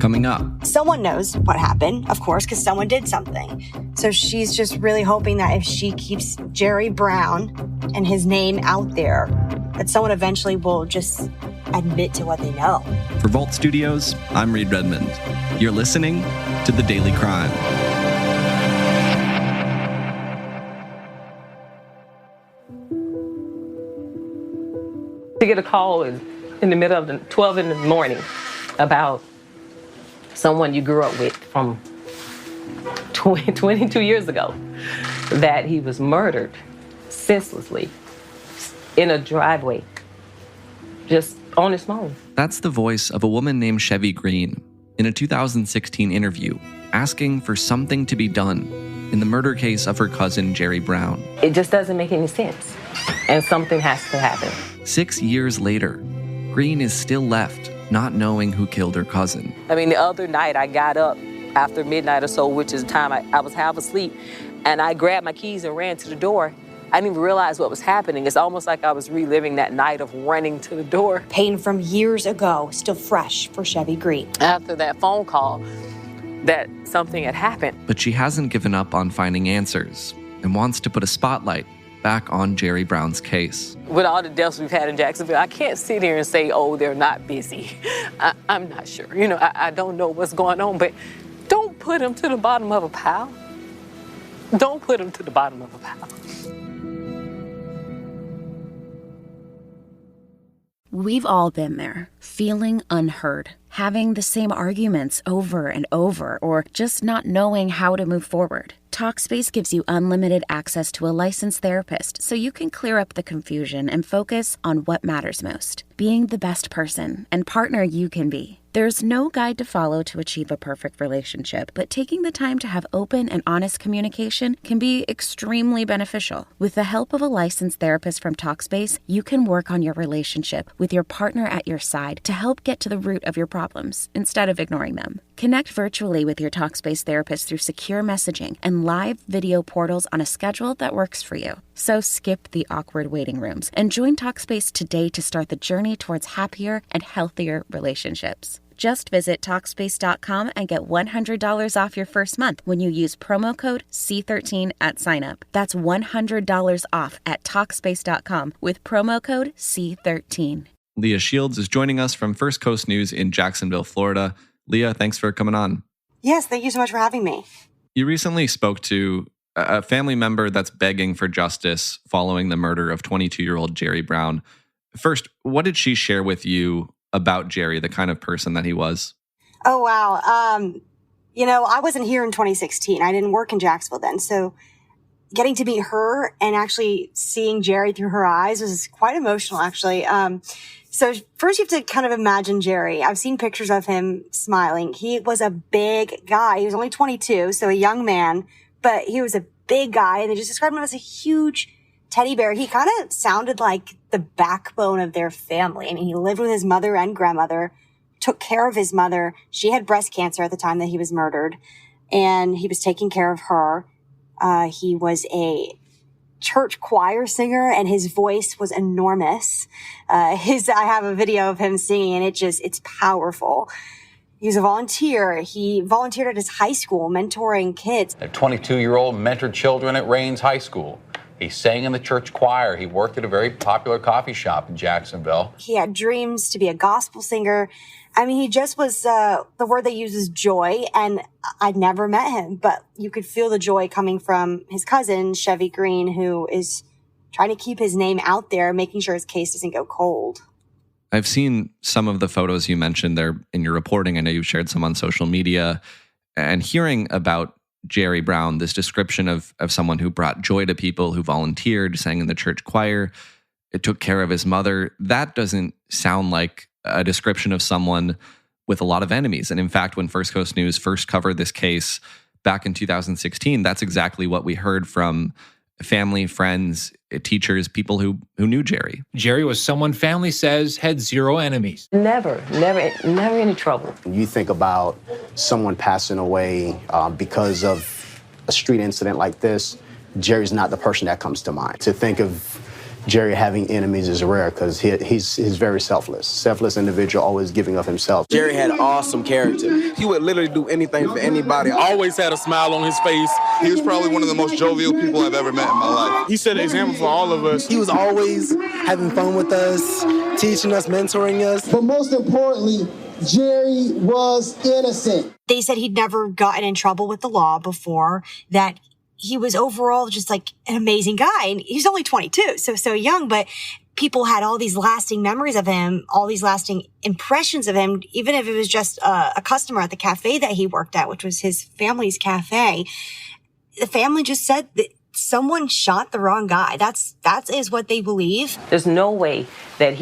Coming up. Someone knows what happened, of course, because someone did something. So she's just really hoping that if she keeps Jerry Brown and his name out there, that someone eventually will just admit to what they know. For Vault Studios, I'm Reed Redmond. You're listening to The Daily Crime. To get a call in the middle of the 12 in the morning about someone you grew up with from 22 years ago, that he was murdered senselessly in a driveway, just on his phone. That's the voice of a woman named Chevy Green in a 2016 interview asking for something to be done in the murder case of her cousin, Jerry Brown. It just doesn't make any sense, and something has to happen. 6 years later, Green is still left not knowing who killed her cousin. I mean, the other night I got up after midnight or so, which is the time I was half asleep, and I grabbed my keys and ran to the door. I didn't even realize what was happening. It's almost like I was reliving that night of running to the door. Pain from years ago, still fresh for Chevy Green. After that phone call, that something had happened. But she hasn't given up on finding answers and wants to put a spotlight back on Jerry Brown's case. With all the deaths we've had in Jacksonville, I can't sit here and say, oh, they're not busy. I'm not sure. You know, I don't know what's going on, but don't put them to the bottom of a pile. Don't put them to the bottom of a pile. We've all been there, feeling unheard, having the same arguments over and over, or just not knowing how to move forward. Talkspace gives you unlimited access to a licensed therapist so you can clear up the confusion and focus on what matters most, being the best person and partner you can be. There's no guide to follow to achieve a perfect relationship, but taking the time to have open and honest communication can be extremely beneficial. With the help of a licensed therapist from Talkspace, you can work on your relationship with your partner at your side to help get to the root of your problems instead of ignoring them. Connect virtually with your Talkspace therapist through secure messaging and live video portals on a schedule that works for you. So skip the awkward waiting rooms and join Talkspace today to start the journey towards happier and healthier relationships. Just visit Talkspace.com and get $100 off your first month when you use promo code C13 at signup. That's $100 off at Talkspace.com with promo code C13. Leah Shields is joining us from First Coast News in Jacksonville, Florida. Leah, thanks for coming on. Yes, thank you so much for having me. You recently spoke to a family member that's begging for justice following the murder of 22-year-old Jerry Brown. First, what did she share with you about Jerry, the kind of person that he was? Oh, wow. I wasn't here in 2016. I didn't work in Jacksonville then. So getting to meet her and actually seeing Jerry through her eyes was quite emotional, actually. So first you have to kind of imagine Jerry. I've seen pictures of him smiling. He was a big guy. He was only 22, so a young man, but he was a big guy. And they just described him as a huge teddy bear. He kind of sounded like the backbone of their family. I mean, he lived with his mother and grandmother, took care of his mother. She had breast cancer at the time that he was murdered, and he was taking care of her. He was a church choir singer, and his voice was enormous. I have a video of him singing, and it's powerful. He was a volunteer. He volunteered at his high school, mentoring kids. A 22-year-old mentored children at Raines High School. He sang in the church choir. He worked at a very popular coffee shop in Jacksonville. He had dreams to be a gospel singer. I mean, he just was, the word they use is joy, and I'd never met him, but you could feel the joy coming from his cousin, Chevy Green, who is trying to keep his name out there, making sure his case doesn't go cold. I've seen some of the photos you mentioned there in your reporting. I know you've shared some on social media. And hearing about Jerry Brown, this description of someone who brought joy to people, who volunteered, sang in the church choir, it took care of his mother, that doesn't sound like a description of someone with a lot of enemies. And in fact, when First Coast News first covered this case back in 2016, that's exactly what we heard from family, friends, teachers, people who knew Jerry. Jerry was someone family says had zero enemies. Never any trouble. You think about someone passing away because of a street incident like this, Jerry's not the person that comes to mind. To think of Jerry having enemies is rare because he's very selfless. Selfless individual, always giving of himself. Jerry had awesome character. He would literally do anything for anybody. Always had a smile on his face. He was probably one of the most jovial people I've ever met in my life. He set an example for all of us. He was always having fun with us, teaching us, mentoring us. But most importantly, Jerry was innocent. They said he'd never gotten in trouble with the law before, that he was overall just like an amazing guy. And he's only 22, so young, but people had all these lasting memories of him, all these lasting impressions of him, even if it was just a customer at the cafe that he worked at, which was his family's cafe. The family just said that someone shot the wrong guy. That is what they believe. There's no way that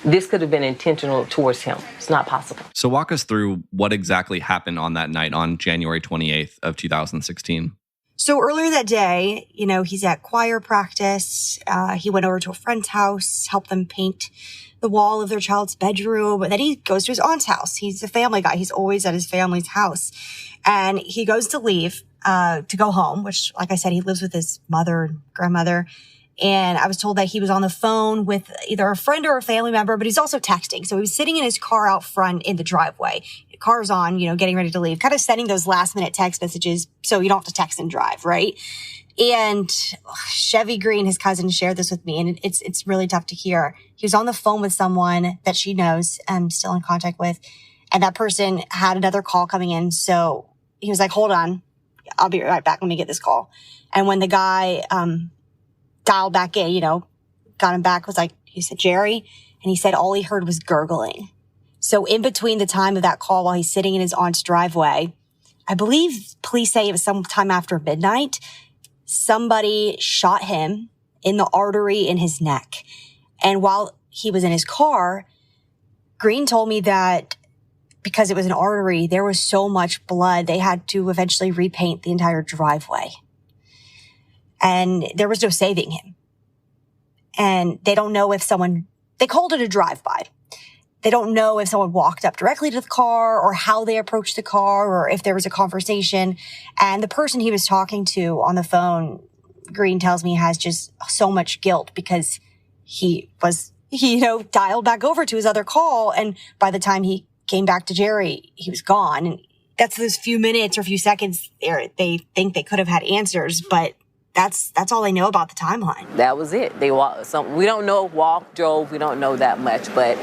this could have been intentional towards him. It's not possible. So walk us through what exactly happened on that night on January 28th of 2016. So earlier that day, he's at choir practice. He went over to a friend's house, helped them paint the wall of their child's bedroom. But then he goes to his aunt's house. He's a family guy. He's always at his family's house. And he goes to leave to go home, which, like I said, he lives with his mother and grandmother. And I was told that he was on the phone with either a friend or a family member, but he's also texting. So he was sitting in his car out front in the driveway. The car's on, getting ready to leave, kind of sending those last minute text messages so you don't have to text and drive, right? And Chevy Green, his cousin, shared this with me, and it's really tough to hear. He was on the phone with someone that she knows and still in contact with, and that person had another call coming in. So he was like, hold on, I'll be right back. Let me get this call. And when the guy dialed back in, got him back, was like, he said, Jerry, and he said all he heard was gurgling. So in between the time of that call, while he's sitting in his aunt's driveway, I believe police say it was sometime after midnight, somebody shot him in the artery in his neck. And while he was in his car, Green told me that because it was an artery, there was so much blood, they had to eventually repaint the entire driveway. And there was no saving him. And they don't know if they called it a drive-by. They don't know if someone walked up directly to the car or how they approached the car or if there was a conversation. And the person he was talking to on the phone, Green tells me, has just so much guilt because he dialed back over to his other call. And by the time he came back to Jerry, he was gone. And that's those few minutes or few seconds there. They think they could have had answers, but that's all they know about the timeline. That was it. They walked. We don't know walk, drove. We don't know that much, but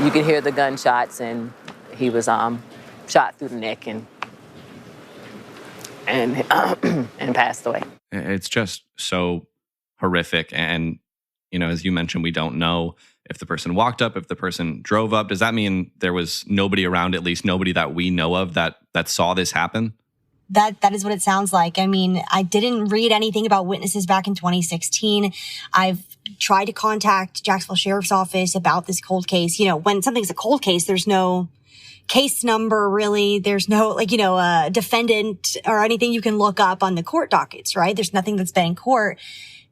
you can hear the gunshots, and he was shot through the neck and passed away. It's just so horrific, and as you mentioned, we don't know if the person walked up, if the person drove up. Does that mean there was nobody around, at least nobody that we know of, that saw this happen? That is what it sounds like. I mean, I didn't read anything about witnesses back in 2016. I've tried to contact Jacksonville Sheriff's Office about this cold case. When something's a cold case, there's no case number, really. There's no, defendant or anything you can look up on the court dockets, right? There's nothing that's been in court.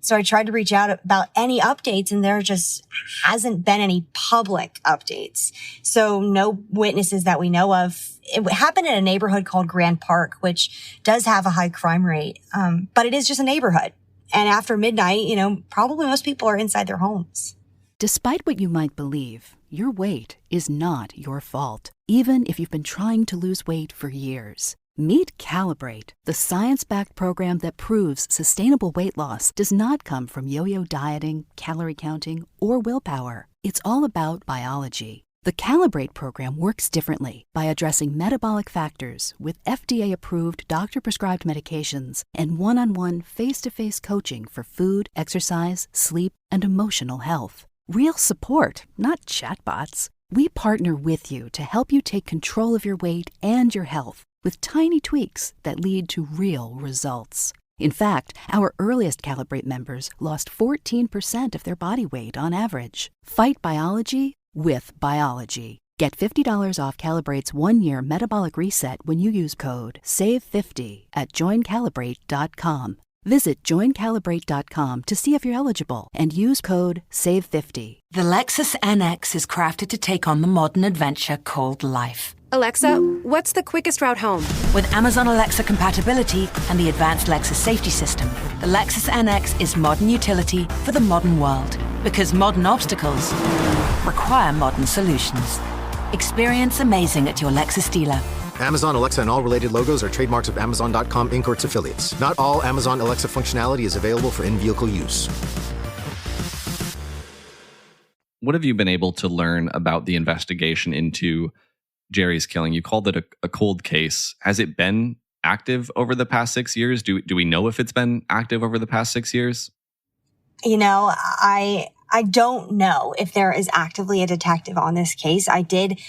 So I tried to reach out about any updates, and there just hasn't been any public updates. So no witnesses that we know of. It happened in a neighborhood called Grand Park, which does have a high crime rate. But it is just a neighborhood. And after midnight, probably most people are inside their homes. Despite what you might believe, your weight is not your fault, even if you've been trying to lose weight for years. Meet Calibrate, the science-backed program that proves sustainable weight loss does not come from yo-yo dieting, calorie counting, or willpower. It's all about biology. The Calibrate program works differently by addressing metabolic factors with FDA-approved doctor-prescribed medications and one-on-one face-to-face coaching for food, exercise, sleep, and emotional health. Real support, not chatbots. We partner with you to help you take control of your weight and your health with tiny tweaks that lead to real results. In fact, our earliest Calibrate members lost 14% of their body weight on average. Fight biology with biology. Get $50 off Calibrate's 1-year metabolic reset when you use code SAVE50 at joincalibrate.com. Visit joincalibrate.com to see if you're eligible and use code SAVE50. The Lexus NX is crafted to take on the modern adventure called life. Alexa, what's the quickest route home? With Amazon Alexa compatibility and the advanced Lexus safety system, the Lexus NX is modern utility for the modern world. Because modern obstacles require modern solutions. Experience amazing at your Lexus dealer. Amazon Alexa and all related logos are trademarks of Amazon.com Inc. or its affiliates. Not all Amazon Alexa functionality is available for in-vehicle use. What have you been able to learn about the investigation into Jerry's killing? You called it a cold case. Has it been active over the past 6 years? Do we know if it's been active over the past 6 years? You know, I don't know if there is actively a detective on this case. I did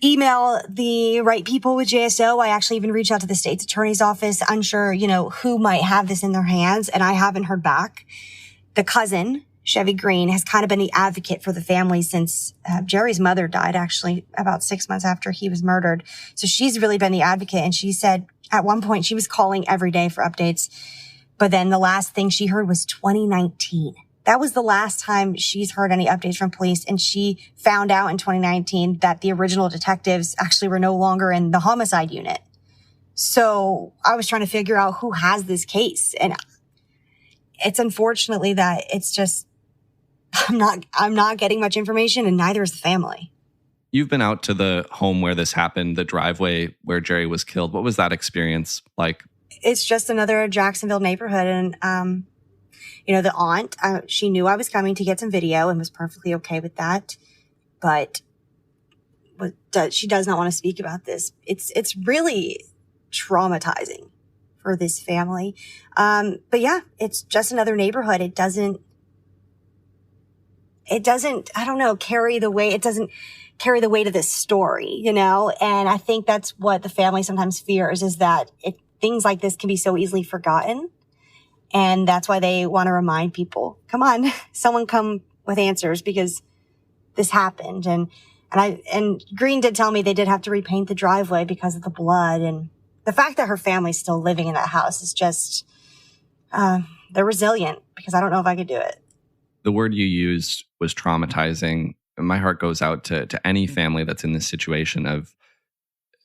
email the right people with JSO. I actually even reached out to the state's attorney's office, unsure, who might have this in their hands, and I haven't heard back. The cousin, Chevy Green, has kind of been the advocate for the family since Jerry's mother died, actually, about 6 months after he was murdered. So she's really been the advocate. And she said at one point she was calling every day for updates. But then the last thing she heard was 2019. That was the last time she's heard any updates from police. And she found out in 2019 that the original detectives actually were no longer in the homicide unit. So I was trying to figure out who has this case. And it's unfortunately that it's just, I'm not getting much information, and neither is the family. You've been out to the home where this happened, the driveway where Jerry was killed. What was that experience like? It's just another Jacksonville neighborhood. And, the aunt, she knew I was coming to get some video and was perfectly okay with that. But she does not want to speak about this. It's really traumatizing for this family. But yeah, it's just another neighborhood. It doesn't, I don't know, carry the weight. It doesn't carry the weight of this story, And I think that's what the family sometimes fears, is that things like this can be so easily forgotten. And that's why they want to remind people, come on, someone come with answers, because this happened. And Green did tell me they did have to repaint the driveway because of the blood. And the fact that her family's still living in that house is just, they're resilient, because I don't know if I could do it. The word you used was traumatizing. My heart goes out to any family that's in this situation of,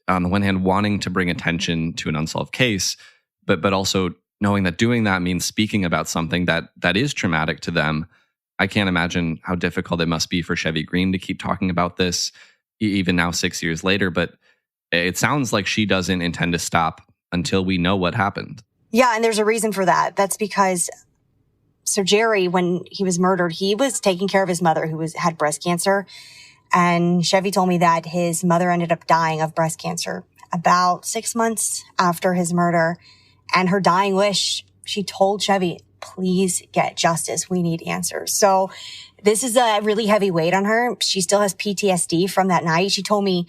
on the one hand, wanting to bring attention to an unsolved case, but also knowing that doing that means speaking about something that is traumatic to them. I can't imagine how difficult it must be for Chevy Green to keep talking about this, even now 6 years later. But it sounds like she doesn't intend to stop until we know what happened. Yeah, and there's a reason for that. That's because, so Jerry, when he was murdered, he was taking care of his mother who had breast cancer. And Chevy told me that his mother ended up dying of breast cancer about 6 months after his murder. And her dying wish, she told Chevy, please get justice. We need answers. So this is a really heavy weight on her. She still has PTSD from that night. She told me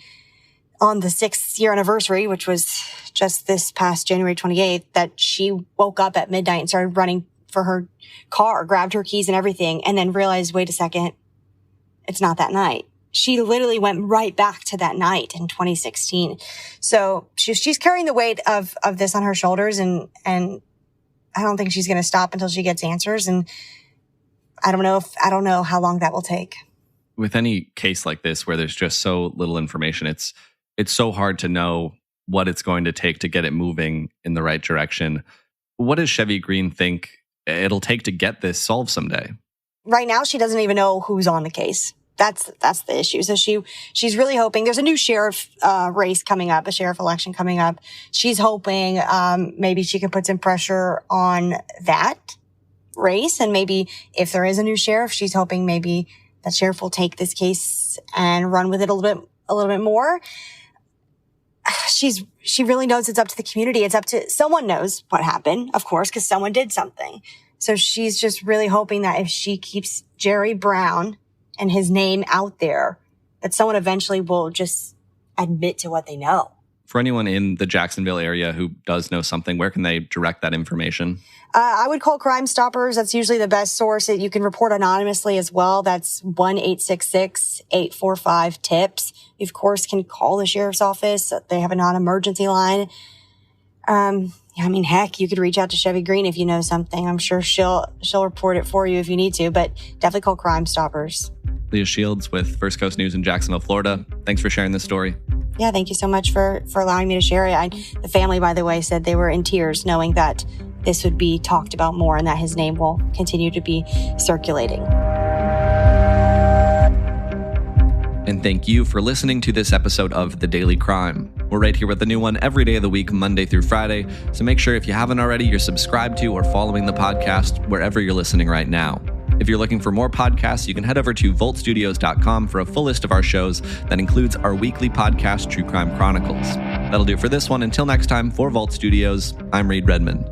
on the 6th year anniversary, which was just this past January 28th, that she woke up at midnight and started running for her car, grabbed her keys and everything, and then realized, wait a second, it's not that night. She literally went right back to that night in 2016. So she's carrying the weight of this on her shoulders, and I don't think she's going to stop until she gets answers. And I don't know how long that will take. With any case like this where there's just so little information, it's so hard to know what it's going to take to get it moving in the right direction. What does Chevy Green think it'll take to get this solved someday? Right now, she doesn't even know who's on the case. That's the issue. So she's really hoping. There's a new sheriff race coming up, a sheriff election coming up. She's hoping maybe she can put some pressure on that race, and maybe if there is a new sheriff, she's hoping maybe that sheriff will take this case and run with it a little bit more. She really knows it's up to the community. It's up to someone knows what happened, of course, because someone did something. So she's just really hoping that if she keeps Jerry Brown and his name out there, that someone eventually will just admit to what they know. For anyone in the Jacksonville area who does know something, where can they direct that information? I would call Crime Stoppers. That's usually the best source. You can report anonymously as well. That's 1-866-845-TIPS. You, of course, can call the sheriff's office. They have a non-emergency line. I mean, heck, you could reach out to Chevy Green if you know something. I'm sure she'll report it for you if you need to, but definitely call Crime Stoppers. Leah Shields with First Coast News in Jacksonville, Florida. Thanks for sharing this story. Yeah, thank you so much for allowing me to share it. The family, by the way, said they were in tears knowing that this would be talked about more and that his name will continue to be circulating. And thank you for listening to this episode of The Daily Crime. We're right here with a new one every day of the week, Monday through Friday. So make sure if you haven't already, you're subscribed to or following the podcast wherever you're listening right now. If you're looking for more podcasts, you can head over to voltstudios.com for a full list of our shows that includes our weekly podcast, True Crime Chronicles. That'll do it for this one. Until next time, for Vault Studios, I'm Reed Redmond.